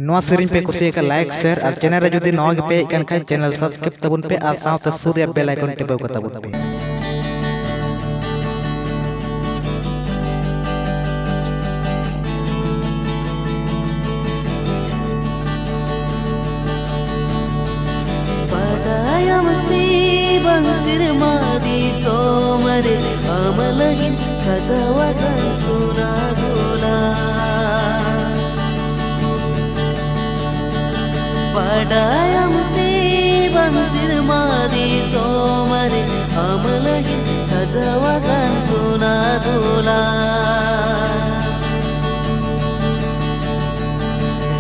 नवा सेरिंग पे कुछ का लाइक शेयर और चैनल रे जुदी नवा पे इकन खान चैनल सब्सक्राइब तबुन पे और साथ सूर्य बेल आइकन टिपो को तबुन पे पटायम से बंसिर मादी सोमरे अमलगिन सजावा सुना डोला पटायम से बंसिर मादी सोमरे अमलगिन सजावा सुना डोला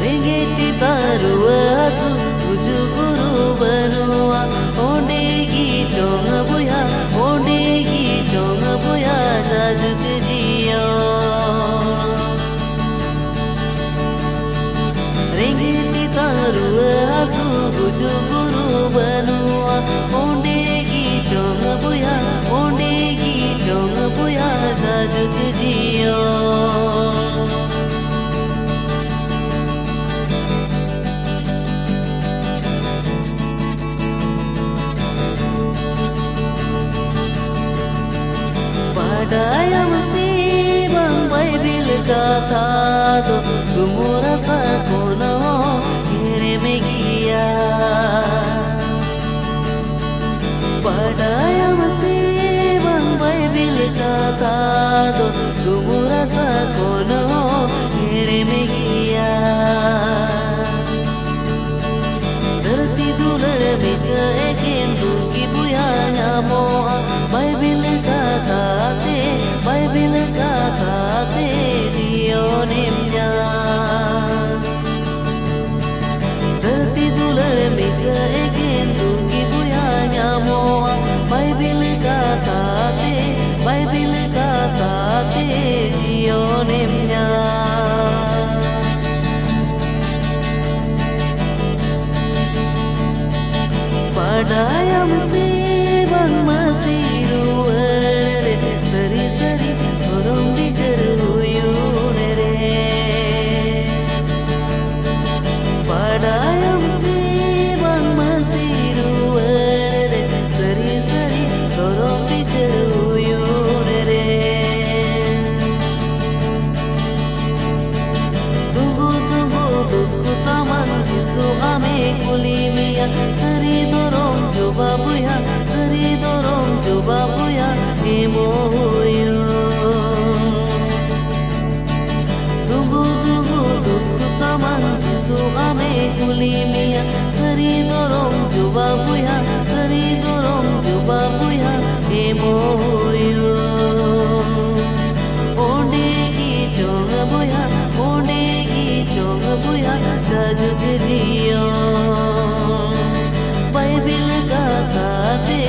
रेंगेती तारुआ तुझु गुरु बनुआ ओंडेगी चोंग बुया जाजुक जियो रेंगेती तारुआ तुझु गुरु बनुआ ओंडेगी चोंग बुया जाजुक जियो पटायम से बाइबिल गाथा दो तुमरा सा कोना घेरे में किया पटायम से बाइबिल गाथा दो तुमरा सा कोना घेरे में किया धरती दुलड़ बिच एकेंदु की बुया न्यामो बाइबिल गाथाते जियो निम्या धरती दुलड़ बिच एकेंदु की बुया न्यामो बाइबिल गाथाते जियो निम्या पटायम से मसीरू सरी सरी थोरों बिचर रे पटायम से मसीरू सरी सरी थोरों बिचर रे तुगु दुखु सामान जिसु आमे कुली मिया सरी दोरों जो बाबुया एमो हुयो दुगु दुखु सामान जिसु आमे कुली मिया सरी दोरों जो बाबुया एमो हुयो ओंडेगी चोंग बुया जाजुक जियो